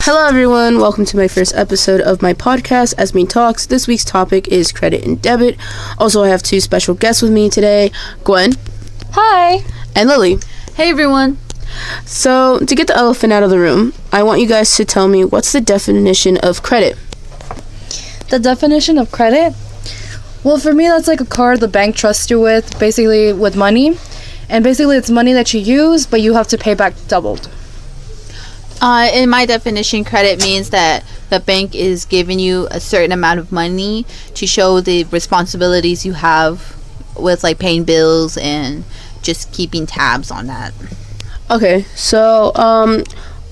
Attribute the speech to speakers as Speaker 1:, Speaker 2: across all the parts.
Speaker 1: Hello everyone, welcome to my first episode of my podcast, Esmy Talks. This week's topic is credit and debit. Also, I have two special guests with me today, Gwen.
Speaker 2: Hi.
Speaker 1: And Lily.
Speaker 2: Hey everyone.
Speaker 1: So, to get the elephant out of the room, I want you guys to tell me what's the definition of credit?
Speaker 2: The definition of credit? Well, for me, that's like a card the bank trusts you with, basically with money. And basically, it's money that you use, but you have to pay back doubled.
Speaker 3: In my definition, credit means that the bank is giving you a certain amount of money to show the responsibilities you have with like paying bills and just keeping tabs on that.
Speaker 1: Okay, so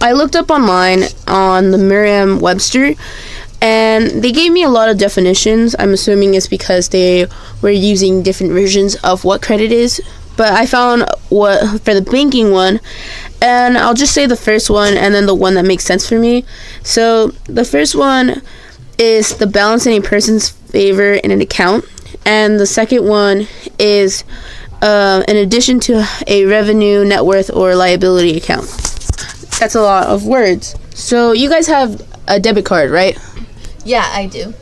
Speaker 1: I looked up online on the Merriam-Webster, and they gave me a lot of definitions. I'm assuming it's because they were using different versions of what credit is. But I found what for the banking one, and I'll just say the first one and then the one that makes sense for me. So the first one is the balance in a person's favor in an account, and the second one is in addition to a revenue, net worth, or liability account. That's a lot of words. So you guys have a debit card, right?
Speaker 3: Yeah, I do.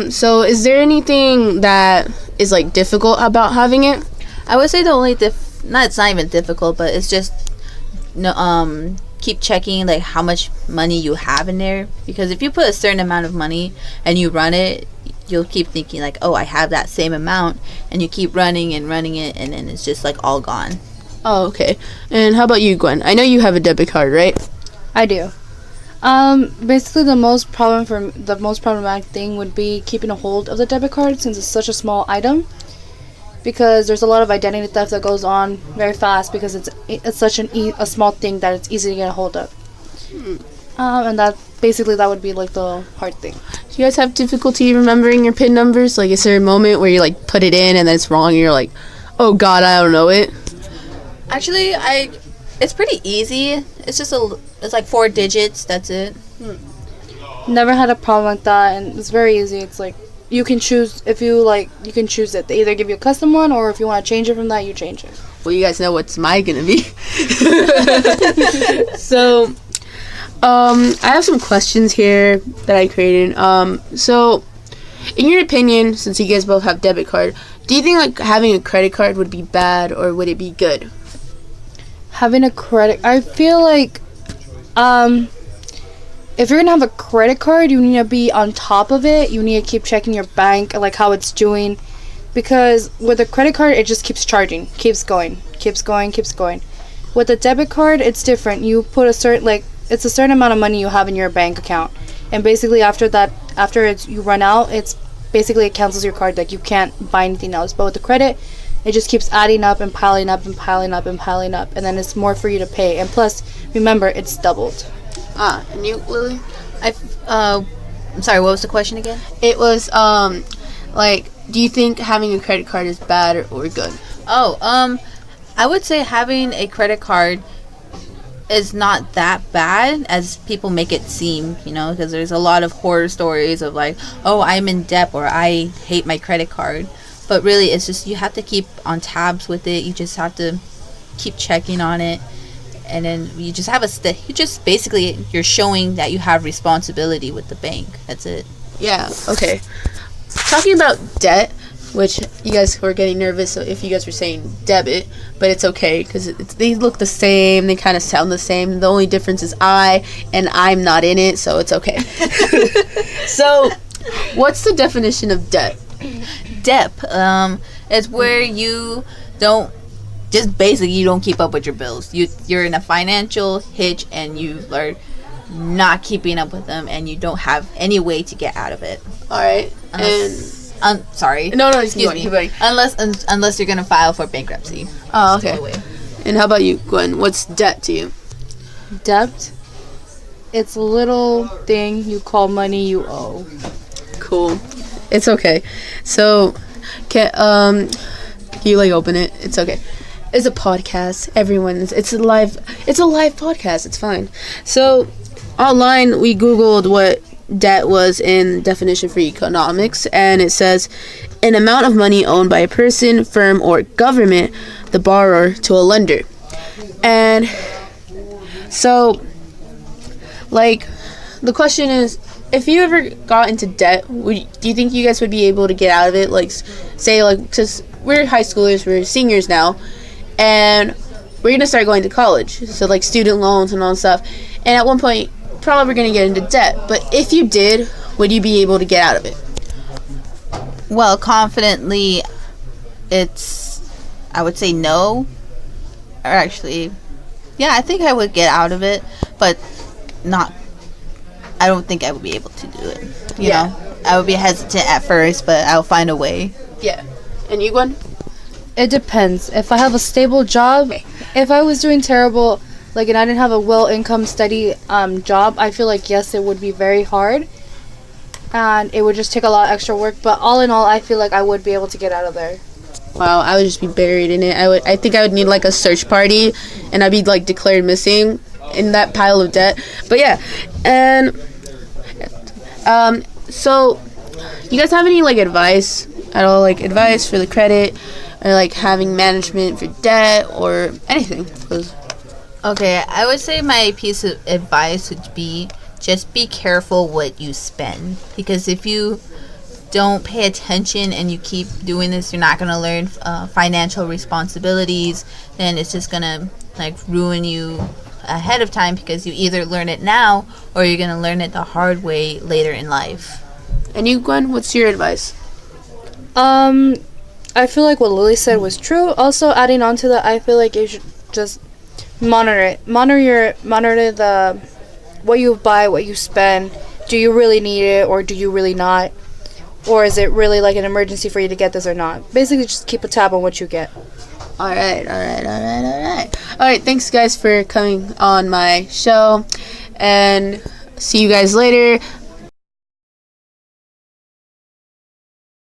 Speaker 1: So is there anything that is like difficult about having it?
Speaker 3: I would say the only it's not even difficult, but it's just keep checking like how much money you have in there, because if you put a certain amount of money and you run it, you'll keep thinking like, oh, I have that same amount, and you keep running it, and then it's just like all gone.
Speaker 1: Oh, okay. And how about you, Gwen? I know you have a debit card, right?
Speaker 2: I do. Basically, the most problematic thing would be keeping a hold of the debit card, since it's such a small item. Because there's a lot of identity theft that goes on very fast, because it's such a small thing that it's easy to get a hold of. And that would be like the hard thing.
Speaker 1: Do you guys have difficulty remembering your PIN numbers? Like, is there a moment where you like put it in and then it's wrong and you're like, oh god, I don't know it?
Speaker 3: Actually, it's pretty easy. It's just it's like 4 digits. That's it.
Speaker 2: Never had a problem like that, and it's very easy. It's like you can choose you can choose it. They either give you a custom one, or if you want to change it from that, you change it.
Speaker 1: Well, you guys know what's mine gonna be. So, I have some questions here that I created. So, in your opinion, since you guys both have debit card, do you think like having a credit card would be bad, or would it be good?
Speaker 2: Having a credit, I feel like, if you're gonna have a credit card, you need to be on top of it. You need to keep checking your bank, like how it's doing, because with a credit card, it just keeps charging, keeps going. With a debit card, it's different. You put it's a certain amount of money you have in your bank account, and basically after you run out, it cancels your card. Like, you can't buy anything else. But with the credit, it just keeps adding up and piling up and piling up and piling up, and then it's more for you to pay. And plus, remember, it's doubled.
Speaker 1: And you, Lily?
Speaker 3: I'm sorry, what was the question again?
Speaker 1: It was, do you think having a credit card is bad or good?
Speaker 3: I would say having a credit card is not that bad as people make it seem, because there's a lot of horror stories of like, oh, I'm in debt, or I hate my credit card. But really, it's just you have to keep on tabs with it. You just have to keep checking on it. And then you just have you're showing that you have responsibility with the bank. That's it.
Speaker 1: Yeah, okay. Talking about debt, which you guys were getting nervous if you guys were saying debit, but it's okay because they look the same, they kind of sound the same. The only difference is I'm not in it, so it's okay. So, what's the definition of debt?
Speaker 3: Debt is where you don't keep up with your bills. You're in a financial hitch, and you are not keeping up with them, and you don't have any way to get out of it.
Speaker 1: All right.
Speaker 3: Sorry.
Speaker 1: No,
Speaker 3: excuse me. Unless you're gonna file for bankruptcy.
Speaker 1: Oh, okay. And how about you, Gwen? What's debt to you?
Speaker 2: Debt? It's a little thing you call money you owe.
Speaker 1: Cool. It's okay. So, can you like open it? It's okay. It's a podcast. It's a live podcast. It's fine. So, online we Googled what debt was in definition for economics, and it says an amount of money owned by a person, firm, or government, the borrower, to a lender. And so like, the question is, if you ever got into debt, do you think you guys would be able to get out of it? Like, say, like, because we're high schoolers, we're seniors now, and we're gonna start going to college, so like student loans and all that stuff. And at one point, probably we're gonna get into debt. But if you did, would you be able to get out of it?
Speaker 3: Well, confidently, I would say no. Or actually, yeah, I think I would get out of it, but I don't think I would be able to do it. You know? I would be hesitant at first, but I'll find a way.
Speaker 1: Yeah. And you, Gwen?
Speaker 2: It depends. If I have a stable job, if I was doing terrible, like, and I didn't have a income steady job, I feel like, yes, it would be very hard. And it would just take a lot of extra work. But all in all, I feel like I would be able to get out of there.
Speaker 1: Wow, I would just be buried in it. I think I would need like a search party, and I'd be like declared missing in that pile of debt. But yeah, and so you guys have any like advice at all, like advice for the credit, or like having management for debt, or anything?
Speaker 3: Okay, I would say my piece of advice would be just be careful what you spend, because if you don't pay attention and you keep doing this, you're not going to learn financial responsibilities. Then it's just going to like ruin you ahead of time, because you either learn it now or you're going to learn it the hard way later in life.
Speaker 1: And you, Gwen, what's your advice?
Speaker 2: I feel like what Lily said was true. Also, adding on to that, I feel like you should just monitor it. Monitor the what you buy, what you spend. Do you really need it, or do you really not? Or is it really like an emergency for you to get this or not? Basically, just keep a tab on what you get.
Speaker 1: All right. Thanks, guys, for coming on my show. And see you guys later.